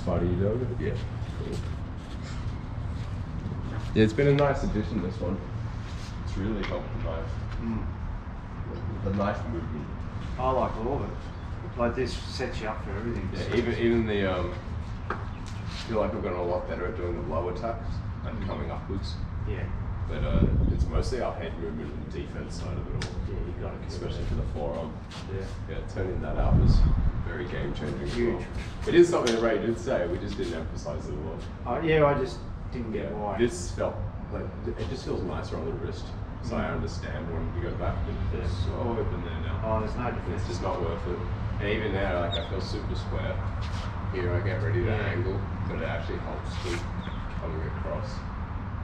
Espada y Daga? Yeah. Cool. Yeah, it's been a nice addition, this one. It's really helped the knife movement. I like all of it. Like this sets you up for everything. Yeah, even the I feel like I've gotten a lot better at doing the low attacks and coming upwards. Yeah. But it's mostly our head movement and defense side of it all. Yeah, you got to, especially for the forearm. Yeah. Yeah, turning that out was very game changing. Huge. Well. It is something that Ray did say. We just didn't emphasize it a lot. Yeah, I just didn't get why. This felt like it just feels nicer on the wrist. So I understand when we go back, but it's so open there now. Oh, there's no difference. It's just not worth it. And even now, like I feel super square. Here I get ready to angle, but it actually helps with coming across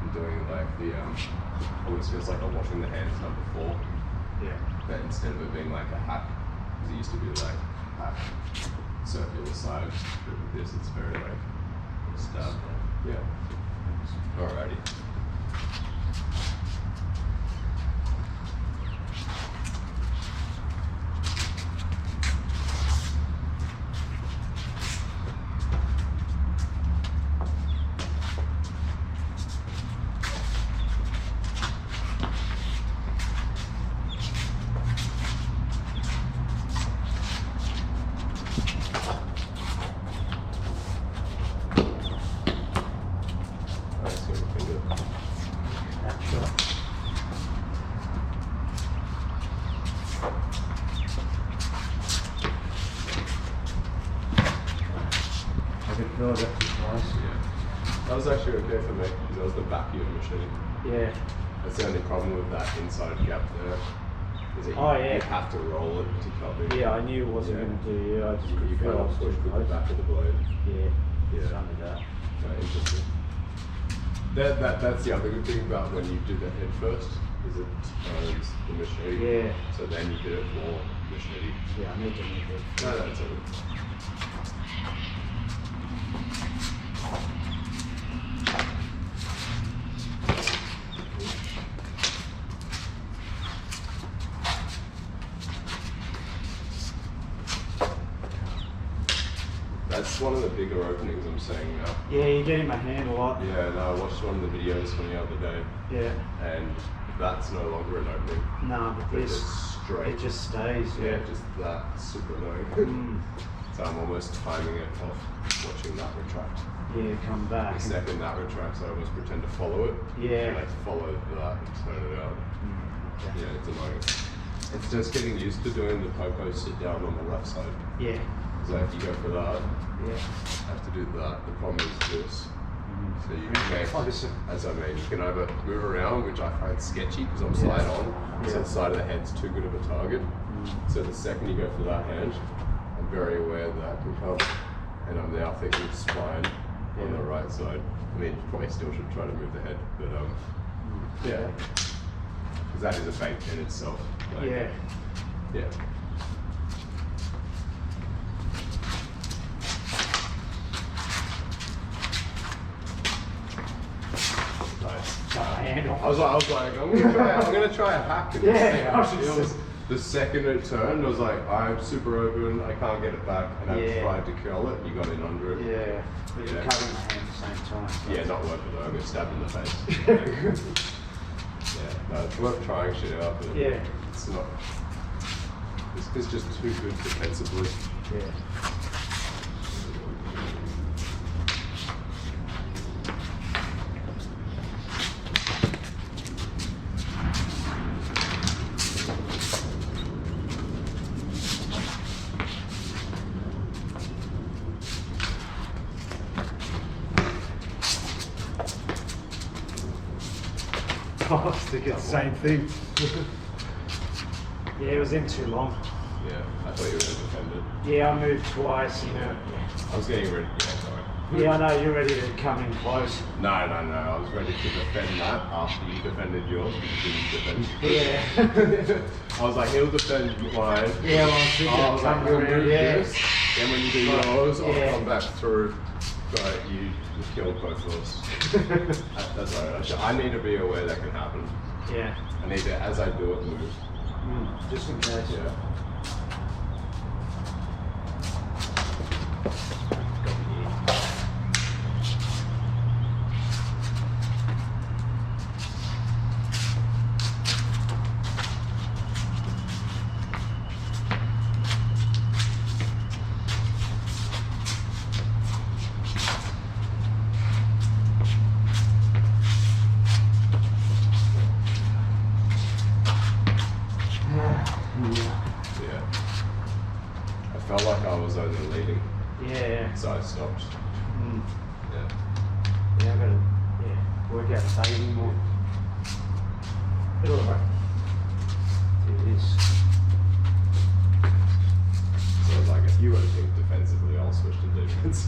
and doing like the always feels like I'm washing the hands number 4. Yeah. But instead of it being like a hack, because it used to be like hack circular side, but with this it's very like stab. Yeah. Alrighty. That was actually okay for me because that was the back of your machine. Yeah. That's the only problem with that inside gap there. Is that you have to roll it to cover. Yeah, I knew it wasn't going to do. Yeah, I just you kind of push with the back of the blade. Yeah. Some of that. Interesting. That's the other good thing about when you do the head first, is it turns the machine. Yeah. So then you get it more machine. Yeah, I need to move it. No, that's all. That's one of the bigger openings I'm seeing now. Yeah, you're getting my hand a lot. Yeah, no, I watched one of the videos from the other day. Yeah. And that's no longer an opening. No, but this, straight. It just stays. Yeah, just that super annoying. So I'm almost timing it off watching that retract. Yeah, come back. The second that retracts, I almost pretend to follow it. Yeah. And I follow that and turn it out. Yeah, it's annoying. It's just getting used to doing the popo sit down on the left side. Yeah. So if you go for that, you have to do that. The problem is this. So you can make, as I mean, you can either move around, which I find sketchy because I'm slide on, so the side of the head's too good of a target. So the second you go for that hand, I'm very aware that I can come, and I'm now thinking spine on the right side. I mean, you probably still should try to move the head, but yeah, because that is a feint in itself. Like, yeah. I was like, I'm gonna try a hack. And it was the second it turned, I was like, I'm super open, I can't get it back, and I tried to curl it. You got in under it. Yeah, but you're covering the hand at the same time. So yeah, not worth it though. I got stabbed in the face. Yeah, no, it's worth trying shit out, but it's not. It's just too good defensively. Yeah. I think it's the same thing. Yeah, it was in too long. Yeah, I thought you were going to defend it. Yeah, I moved twice. I was getting ready. Yeah, sorry. Yeah, I know you're ready to come in close. No. I was ready to defend that after you defended yours, but you didn't defend. Yeah. I was like, he'll defend mine. Yeah, well, I was like, he'll move this. Then when you do yours, I'll come back through. But you killed both of us. That's right. I need to be aware that can happen. Yeah. I need to, as I do it, move. Just in case. Yeah. So I stopped. Yeah. Yeah, I gotta work out saving more. Bit all right. Do this. So like if you were to think defensively, I'll switch to defense.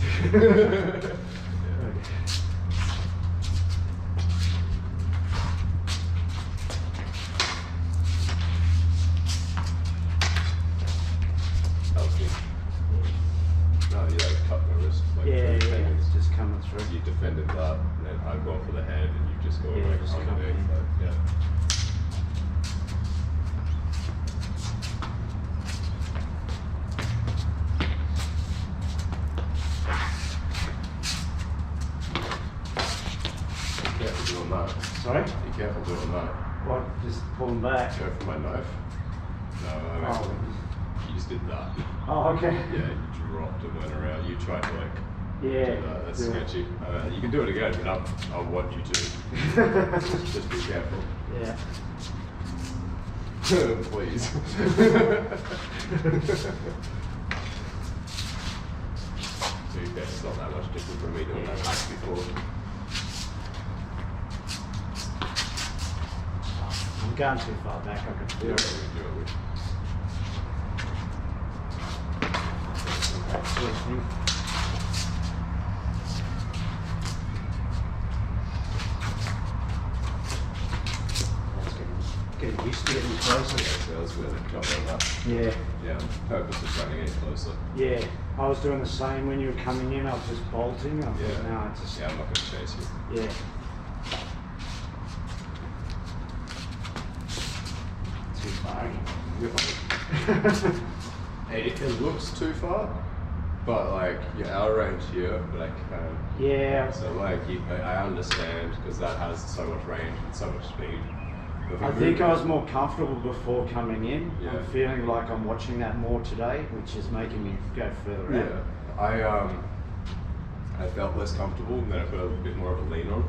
Just coming through. You defended that, and then I've gone for the head, and you just go like just underneath. Yeah. Be careful doing that. Sorry? Be careful doing that. What? Just pulling back? Go for my knife. No, I mean, you just did that. Oh, okay. Yeah, you dropped and went around. You tried to like. Yeah. That's sketchy. You can do it again, but I want you to. Just be careful. Yeah. Please. So you guess it's not that much different from me doing that hack before. I'm going too far back, I can feel it. Getting used to getting closer. Yeah, so that's where the jump on that. Yeah. Yeah, purpose of trying to get closer. Yeah, I was doing the same when you were coming in. I was just bolting. I thought, no, it's just. Yeah, I'm not going to chase you. Yeah. Too far. It looks too far, but like you're out of range here, but I can't. Yeah. So like I understand because that has so much range and so much speed. I think I was more comfortable before coming in. Yeah. I'm feeling like I'm watching that more today, which is making me go further out. Yeah, I felt less comfortable, and then I put a bit more of a lean on,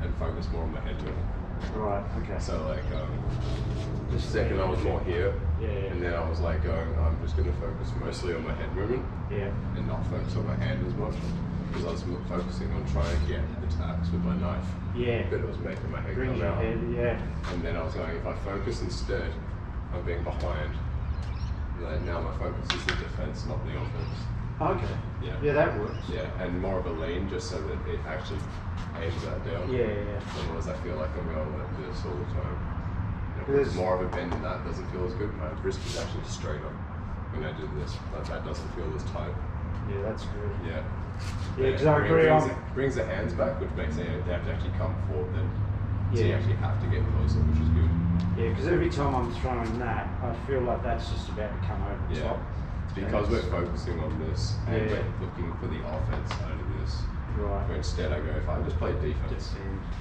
and focused more on my head movement. Right. Okay. So like, the second I was more here, and then I was like going, I'm just going to focus mostly on my head movement, and not focus on my hand as much, because I was focusing on trying to get attacks with my knife. Yeah. But it was making my head Bring come your out. head, yeah. And then I was going, if I focus instead, I'm being behind. Then now my focus is the defense, not the offense. Okay. Yeah. Yeah, that works. Yeah, and more of a lean, just so that it actually aims that down. Yeah. Otherwise, I feel like I'm going like this all the time. There's more of a bend in that doesn't feel as good. My wrist is actually straighter when I do this, but that doesn't feel as tight. Yeah, that's good. Yeah. Yeah, because I agree on. Brings the hands back, which makes it they have to actually come forward then. So you Yeah. actually have to get closer, which is good. Yeah, because every time I'm throwing that, I feel like that's just about to come over the top. It's because we're focusing on this and Yeah. we're looking for the offense side of this. Right. Where instead I go, if I just play defense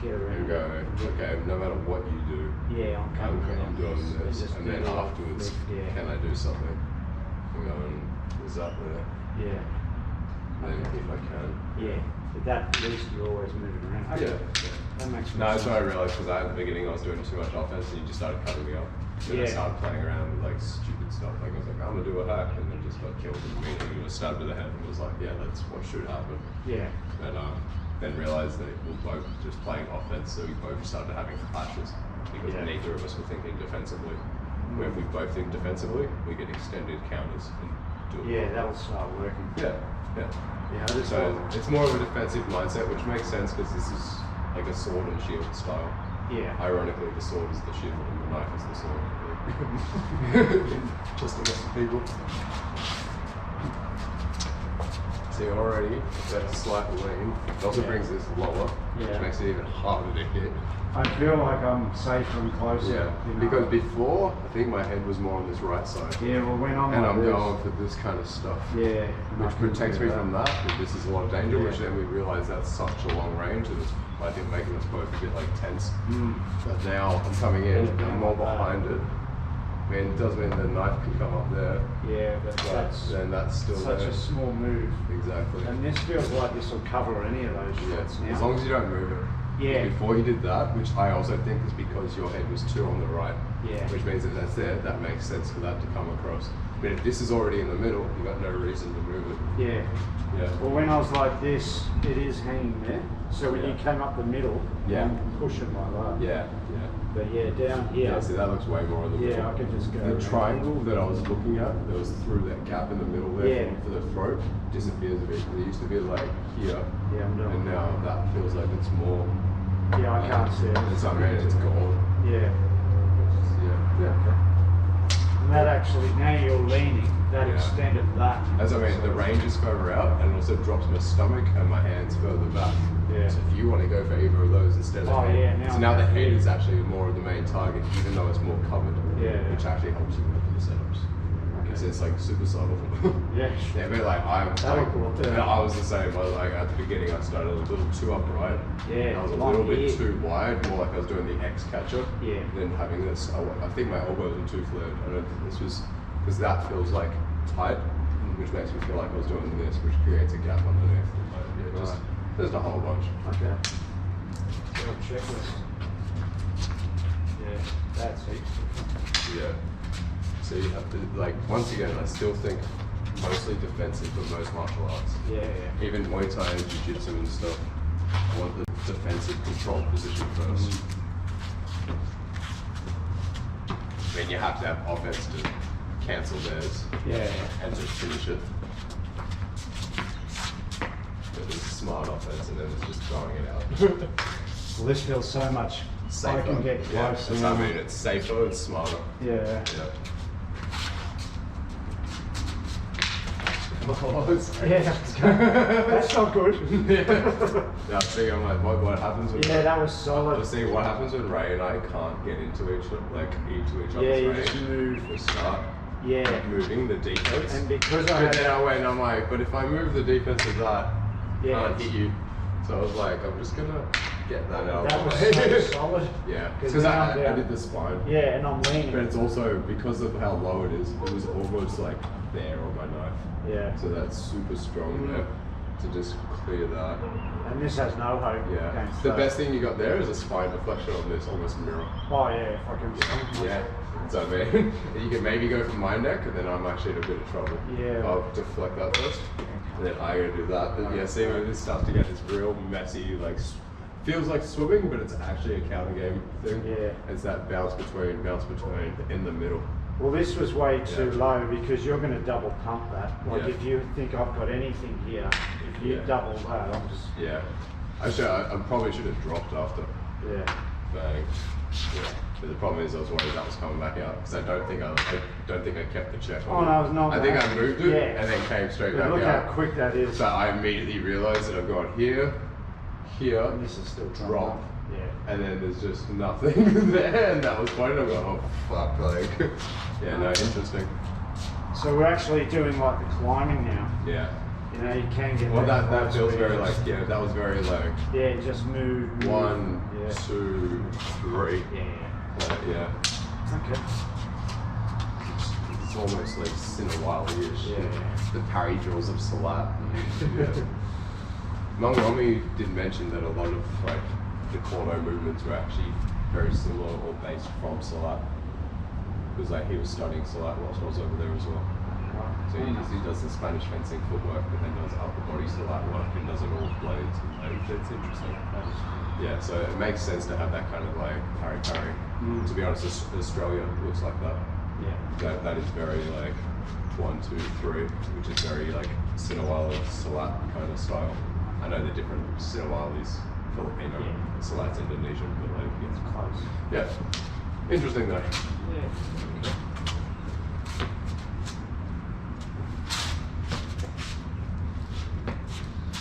Get and around. go, okay, no matter what you do, Yeah, I'm coming I'm doing this, just and then do it. afterwards, Yeah. can I do something? I'm going, is that there? Yeah. And then if I can. Yeah. But that, at least you're always moving around. Okay. Yeah. That makes No, that's sense. what I realized because at the beginning I was doing too much offense and you just started cutting me off. Then I Yeah. started playing around with like stupid stuff. Like I was like, I'm gonna do a hack, and then just got killed immediately. Was stabbed to the head and was like, yeah, that's what should happen. Yeah. And then realized that we were both just playing offense, so we both started having clashes because neither of us were thinking defensively. Where if we both think defensively, we get extended counters and do it. Yeah, that'll start working. Yeah. Yeah, I just So it's more of a defensive mindset, which makes sense because this is like a sword and shield style. yeah. Ironically, the sword is the shield and the knife is the sword. Just to mess with people. See, already that slight lean. It also brings this lower, which makes it even harder to hit. I feel like I'm safer and closer. Yeah, you know. because before, I think my head was more on this right side. Yeah, well, when I'm And like I'm this, going for this kind of stuff. Yeah. Which protects me from that, but this is a lot of danger, which Yeah. then we realize that's such a long range and it's, I think, making us both a bit like tense. But now I'm coming in, I'm more behind it. I mean, it does mean the knife can come up there, Yeah, but that's then that's still such there. a small move. Exactly. And this feels like this will cover any of those shots now. As long as you don't move it. Yeah. Before you did that, which I also think is because your head was too on the right. Yeah. Which means if that's there, that makes sense for that to come across. But if this is already in the middle, you got no reason to move it. Yeah. Yeah. Well, when I was like this, it is hanging there. So when Yeah. you came up the middle, Yeah. I'm pushing like that. Yeah, But yeah, down here. yeah. See, that looks way more in the middle. Yeah, I could just go. The around. triangle that I was looking at, that was through that gap in the middle there Yeah. for the throat, disappears a bit. It used to be like here, Yeah, I'm doing. and now that feels like it's more. Yeah, I can't see it. It's not it's gone. Yeah. Yeah. Yeah. Okay. And that actually, now you're leaning. That Yeah. extended that. As I mean, the range is further out, and it also drops my stomach and my hands further back. Yeah. So if you want to go for either of those instead of Oh, head, yeah, now so now the head is actually more of the main target, even though it's more covered. Yeah. Which actually helps you with the setups. Because it's like super subtle. Yeah. Yeah, but like That'll like, cool, too. and I was the same. I was like at the beginning, I started a little too upright. Yeah, I was a long little bit here. too wide, more like I was doing the X catcher. Yeah. Then having this, I think my elbows were too flared. I don't think this was because that feels like tight, which makes me feel like I was doing this, which creates a gap underneath. But yeah, just there's a whole bunch. Okay. So checklist. Yeah, that's heaps. Yeah. So you have to like once again, I still think mostly defensive for most martial arts. Yeah, yeah. Even Muay Thai and Jiu-Jitsu and stuff. I want the defensive control position first. I mean, you have to have offense to cancel theirs Yeah. and just finish it. But there's smart offense and then it's just throwing it out. Well, this feels so much Safer. I can get Yeah, close. that's what I mean. It's safer, it's smarter. Yeah. Yeah. Yeah, that's not good. Yeah, see, I'm like, what happens when Yeah, that was I solid. was saying, what happens when Ray and I can't get into each other's Yeah, you range? just move. We start Yeah. moving the defense. And because I But had then I went, I'm like, but if I move the defense of that, Yeah. I can't hit you. So I was like, I'm just gonna get that out. that was of the way. so solid. Yeah, 'Cause because now I they're- did the spine. Yeah, and I'm leaning. But it's also because of how low it is. It was almost like there on my knife. Yeah. So that's super strong there to just clear that. And this has no hope. Yeah. against The that. best thing you got there is a spine deflection on this, almost mirror. Oh yeah, if I can. Yeah. So I mean, you can maybe go for my neck, and then I'm actually in a bit of trouble. Yeah. I'll deflect that first, and then I gotta do that. But yeah, see, when this starts to get this real messy, like feels like swimming, but it's actually a counter game thing. Yeah. It's that bounce between, in the middle. Well, this was way too Yeah. low because you're going to double pump that. Like Yeah. if you think I've got anything here, if you Yeah. double that, I'm just Yeah. Actually, I probably should have dropped after. yeah. Bang. Yeah. But the problem is, I was worried that was coming back out because I don't think I kept the check on Oh it. no, it's not. I think bad. I moved it Yeah. and then came straight But back look out. how quick that is. So I immediately realized that I've gone here, here, And this is still trying drop, up. Yeah. and then there's just nothing there, and that was funny. I'm going, oh fuck, like, yeah, no, interesting. So we're actually doing like the climbing now. Yeah. You know, you can get. Well, that close feels where very you like, just- yeah, that was very like Yeah, just move. 1, Yeah. 2, 3. Yeah. Yeah. Okay. It's almost like Sinawali-ish. Yeah. The parry drills of Salat. Yeah. Mongomi did mention that a lot of like the Corto movements were actually very similar or based from Salat. Because like he was studying Salat whilst I was over there as well. So he does the Spanish fencing footwork, but then does upper body Salat work and does it all with blades. And it's interesting. Yeah, so it makes sense to have that kind of like parry. To be honest, Australia looks like that. Yeah. That is very like 1, 2, 3, which is very like Sinawali Salat kind of style. I know the different Sinawalis, Filipino, Yeah. Salat's Indonesian, but like It's close. yeah, interesting though. Yeah.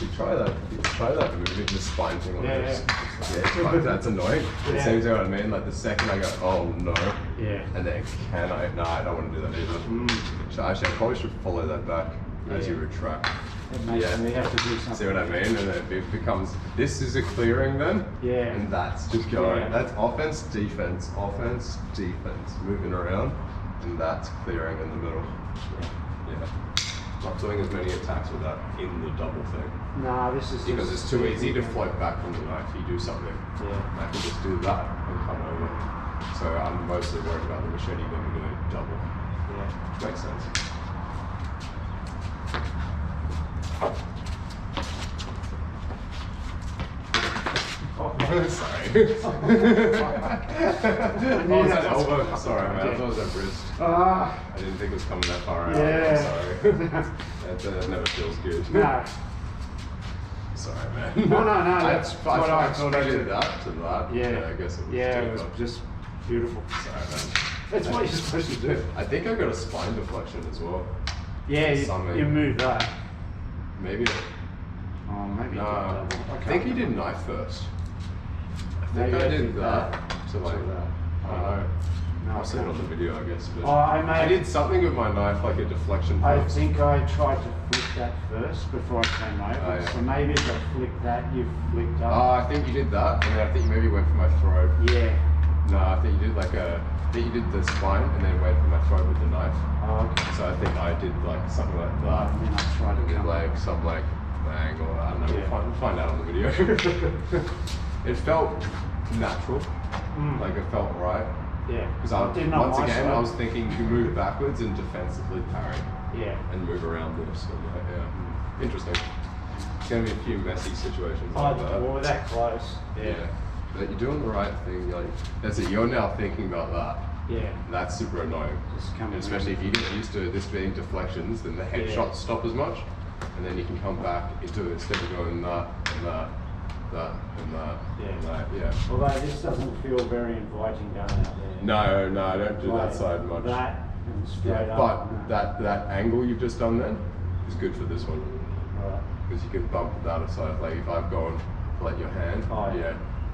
You try that moving the spine thing on Yeah, this. yeah. Yeah, fuck, that's annoying. It Yeah. seems what I mean. Like the second I go, oh no, Yeah. and then can I? No, I don't want to do that either. So actually, I probably should follow that back as you Yeah. retract. It makes me have to do something. See what I mean? And it becomes, this is a clearing then, Yeah. and that's just going. Yeah. That's offense, defense, moving around, and that's clearing in the middle. Yeah. Not doing as many attacks with that in the double thing. Nah, this is Because just it's too easy to float back from the knife. You do something, Yeah. I can just do that and come over. So I'm mostly worried about the machete when we're doing double. Yeah. Makes sense. Sorry. Oh, was that elbow? Sorry, man. I thought it was that wrist. I didn't think it was coming that far out. Yeah. I'm sorry. That never feels good. No. Sorry, man. No. I thought I expected. did that to that. Yeah. I guess it was it was deeper. just beautiful. Sorry, man. That's what you're supposed to do. I think I got a spine deflection as well. Yeah, Something. you move that. Maybe. Oh, maybe. No, you did I think you did knife first. I think Maybe I did that to like, that. I don't know. No, I'll see it on the video, I guess. But I did something with my knife, like a deflection I first. think I tried to flick that first before I came over. Oh, yeah. So maybe if I flicked that, you flicked up. I think you did that, and then I think you maybe went for my throat. Yeah. No, I think you did I think you did the spine, and then went for my throat with the knife. Oh, okay. So I think I did like something like that. And then I tried to And then come like some like angle, I don't know, Yeah. we'll find out on the video. It felt natural, like it felt right. Yeah. Because once again, I was thinking you move backwards and defensively parry Yeah. and move around this. So like, yeah, interesting. It's going to be a few messy situations like that. Well, we're that close. Yeah. But you're doing the right thing. Like, that's it. You're now thinking about that. Yeah. That's super annoying. Just coming Especially if you get used to this being deflections, then the headshots stop as much. And then you can come back into it instead of going that and that, that and that, and that. Yeah. Although this doesn't feel very inviting going out there. No, I don't do that side much. That and straight Yeah, up. but that angle you've just done then is good for this one. Right. Because you can bump that aside. Like if I've gone like your hand,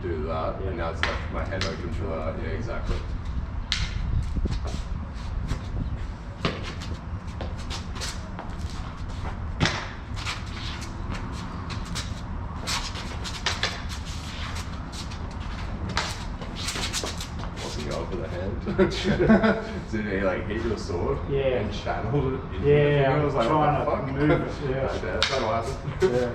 do that, Yeah. and now it's left my head open for that. Yeah, exactly. What's he going for the hand? Did he like hit your sword? Yeah. And channeled it into Yeah, the finger? I'm I was like, trying what the to fuck? move it, yeah. Okay, that's not what happened. Yeah.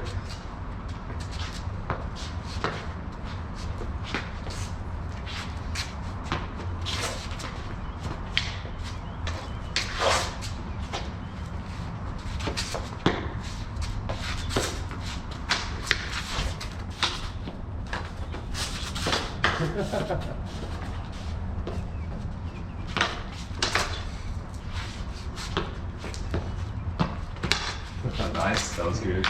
Nice, that was good.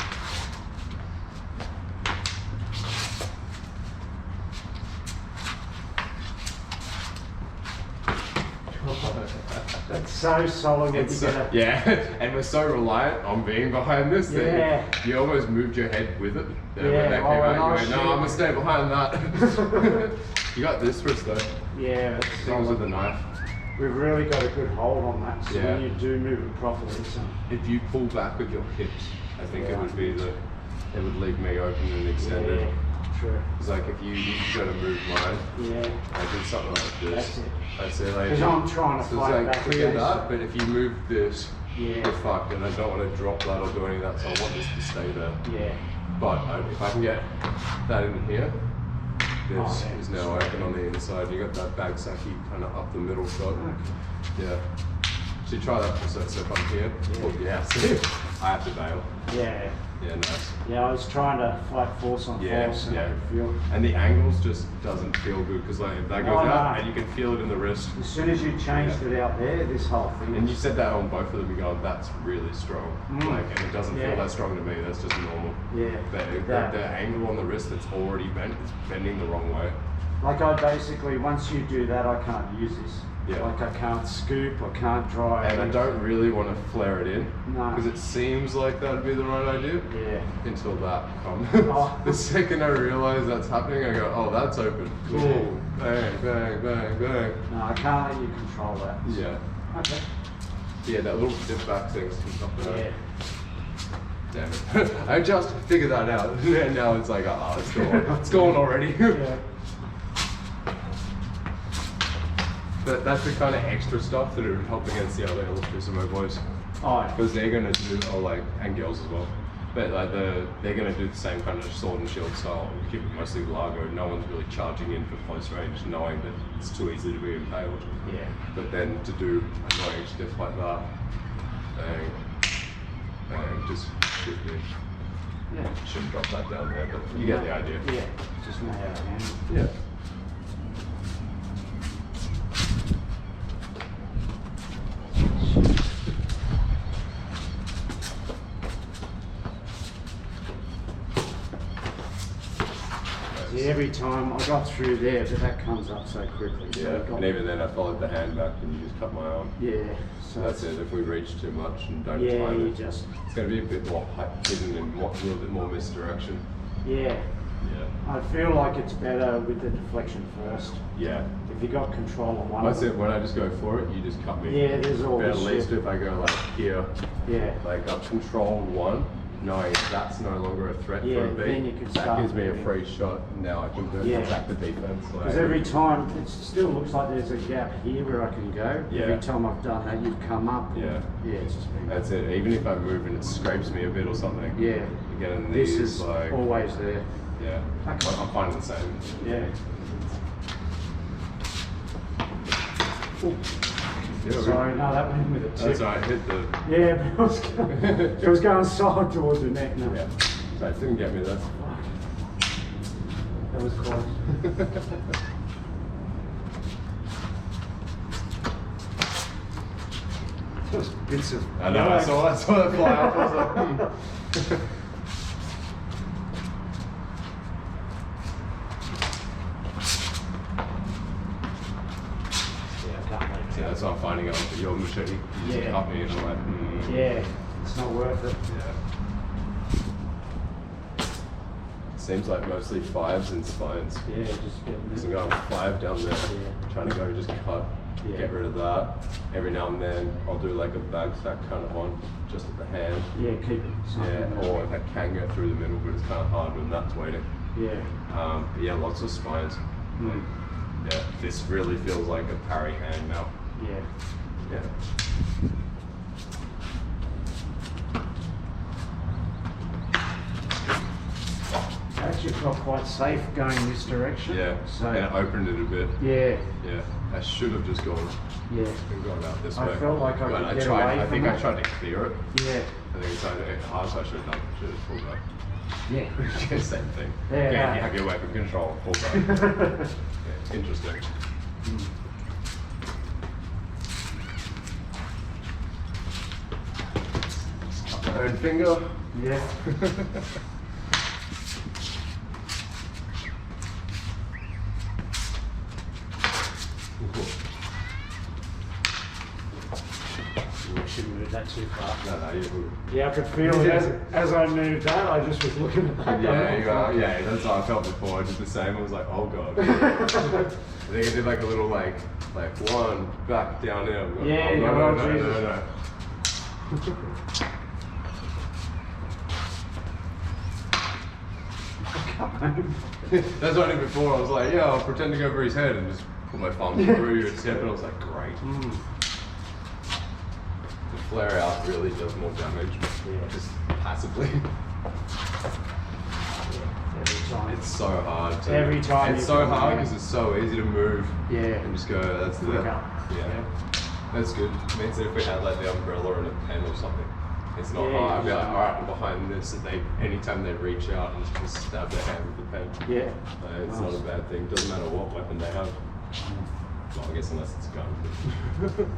That's so solid when you get a... Yeah, and we're so reliant on being behind this that you almost moved your head with it. When that came out, you went, no, I'm gonna stay behind that. You got this wrist though. Yeah, it's Comes with the knife. We've really got a good hold on that, so when you do move it properly, so... If you pull back with your hips, I think it would be it would leave me open and extended. Yeah, true. It's like if you go to move mine, Yeah. I do something like this. That's it. That's it. Like, Because I'm trying to so fight it's like back clear against that, but if you move this, Yeah. you're fucked, and I don't want to drop that or do any of that, so I want this to stay there. Yeah. But if I can get that in here, this yeah. is now open on the inside. You got that bag saki kind of up the middle shot. Yeah. So you try that for so if I'm here. Oh, yeah. See, I have to bail. Yeah. Yeah, nice. Yeah, I was trying to fight force on force and I could feel... And the angles just doesn't feel good because like that goes out and you can feel it in the wrist. As soon as you changed it out there, this whole thing... And you said that on both of them, you go, that's really strong. Like, and it doesn't feel that strong to me, that's just normal. Yeah. But the angle on the wrist that's already bent is bending the wrong way. Like I basically, once you do that, I can't use this. Yeah. Like I can't scoop, I can't drive. And I don't really want to flare it in. No. Because it seems like that'd be the right idea. Yeah. Until that comes. Oh. The second I realize that's happening, I go, oh, that's open. Cool. Yeah. Bang, bang, bang, bang. No, I can't let you control that. Yeah. Okay. Yeah, that little dip back thing's not bad. Yeah. Damn it. I just figured that out. And now it's like, oh, it's gone. It's gone already. Yeah. But that's the kind of extra stuff that would help against the other Ilustrisimo boys. Oh, yeah. Because they're going to do, like, and girls as well. But like they're going to do the same kind of sword and shield style. We keep it mostly Largo. No one's really charging in for close range, knowing that it's too easy to be impaled. Yeah. But then to do annoying stuff like that, just shift in. Yeah. Shouldn't drop that down there, but you get the idea. Yeah. Just know how to handle it. Yeah. Every time I got through there, but that comes up so quickly. So Yeah, and even then I followed the hand back and you just cut my arm. Yeah. So that's it. If we reach too much and don't yeah, time you it, just. it's going to be a bit more hidden and a little bit more misdirection. Yeah. Yeah. I feel like it's better with the deflection first. Yeah. If you got control on one. That's it. When I just go for it, you just cut me. Yeah, there's all but this at least shit. if I go like here, Yeah. like I've controlled one, knowing that's no longer a threat Yeah, for a beat, then you can that start gives me a moving. free shot. Now I can attack the defense. Because every time, it still looks like there's a gap here where I can go. Yeah. Every time I've done that, you've come up. Yeah. Yeah, it's just been. That's it. Even if I move and it scrapes me a bit or something. Yeah. Again, This these is like always there. yeah. I'm finding the same. Yeah. Yeah, Sorry, no, that went with a tip. That's right. Hit the. Yeah, but it was going side towards the neck. No. Yeah. So it didn't get me. That's. That was close. Just bits of. I know. I saw that fly off. I was like, Yeah, I can't make yeah, that's what I'm finding out with your machete. You just Yeah. cut me and I'm like, Yeah, it's not worth it. Yeah. Seems like mostly fives and spines. Yeah, just getting Because I'm going 5 down there, Yeah. trying to go just cut, Yeah. get rid of that. Every now and then I'll do like a bag sack kind of one, just at the hand. Yeah, keep it. Yeah, or if I can go through the middle, but it's kind of hard when that's waiting. Yeah. But yeah, lots of spines. Mm. Yeah, this really feels like a parry hand now. Yeah. Yeah. I actually felt quite safe going this direction. Yeah, So. and I opened it a bit. Yeah. Yeah, I should have just gone Yeah. and gone out this I way. felt like I But could get tried. away I from think it. I tried to clear it. Yeah. I think it's hard, so I should have done. Should have pulled back. Yeah. Same thing. Yeah, Okay, yeah. you have your weapon control. Pull back. Yeah, interesting. My own finger. Yeah. I shouldn't move that too far. No, you're good. Yeah, I could feel it as I moved that. I just was looking at that. Yeah, you are. Yeah, that's how I felt before. I did the same. I was like, oh god. I think I did like a little like one back down there. I'm like, Yeah, oh, yeah, no, oh, no, no, Jesus. no, no. That's what I did before. I was like, yeah, I'll pretend to go for his head and just put my thumb through his hip, and I was like, great. The flare out really does more damage, just passively. Every time. It's so hard. Every time It's you so come hard in. because it's so easy to move. Yeah. And just go. That's the. Flick up. Yeah. That's good. It means that if we had like the umbrella and a pen or something, it's not Yeah, hard. I'd be like, yeah. all right, I'm behind this. And anytime they reach out and just stab their hand with the pen. Yeah. It's Nice. not a bad thing. Doesn't matter what weapon they have. Well, I guess unless it's a gun.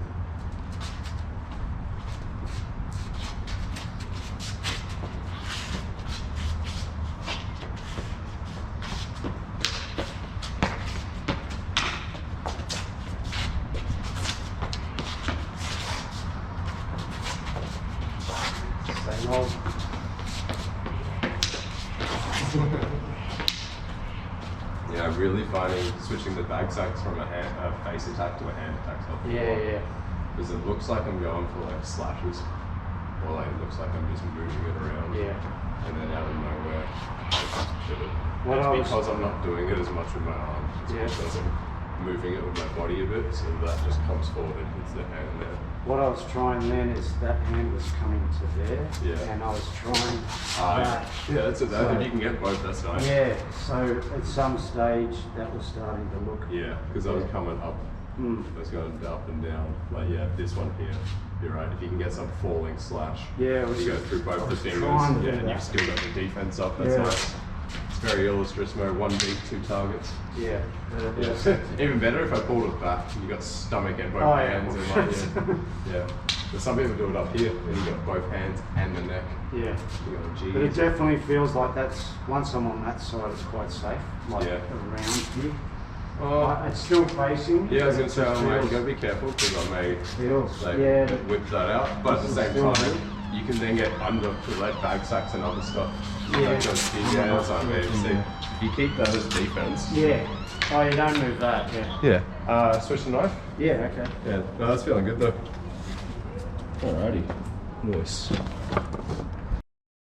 Same old. Yeah, I'm really finding switching the bag sacks from a face attack to a hand attack helpful. Yeah. Because it looks like I'm going for like slashes, or like it looks like I'm just moving it around. Yeah. And then out of nowhere, I just pivot. What It's I was- because I'm not doing it as much with my arm. It's Yeah. because moving it with my body a bit, so that just comes forward and hits the hand there. What I was trying then is that hand was coming to there, Yeah. and I was trying that. Yeah, that's it. So- If you can get both, that's nice. Yeah, so at some stage that was starting to look. Yeah, because I was coming up. I was going up and down. Like, yeah, this one here. You're right. If you can get some falling slash, Yeah, it was you go just- through both I the was fingers. trying to do Yeah, and that. you've still got the defense up. That's Yeah. nice. It's very Ilustrisimo. One beat, two targets. Yeah. Yeah. Even better if I pulled it back. You got stomach and both Oh, yeah. hands and like yeah. But some people do it up here. Then you got both hands and the neck. Yeah. You got a G. But it definitely feels like that's, once I'm on that side, it's quite safe. Like Yeah. around here. Oh, It's still facing. yeah, I was going to say, It I'm like, feels- you got to be careful because I may feels, like, yeah. whip that out. But at the This is same still time, good. you can then get under to like bag sacks and other stuff. Yeah. Like those yeah, that's what I mean. See, if you keep that as defense. Yeah. Oh, you don't move that, yeah. Yeah. Switch the knife. Yeah, okay. Yeah. No, that's feeling good though. Alrighty. Nice.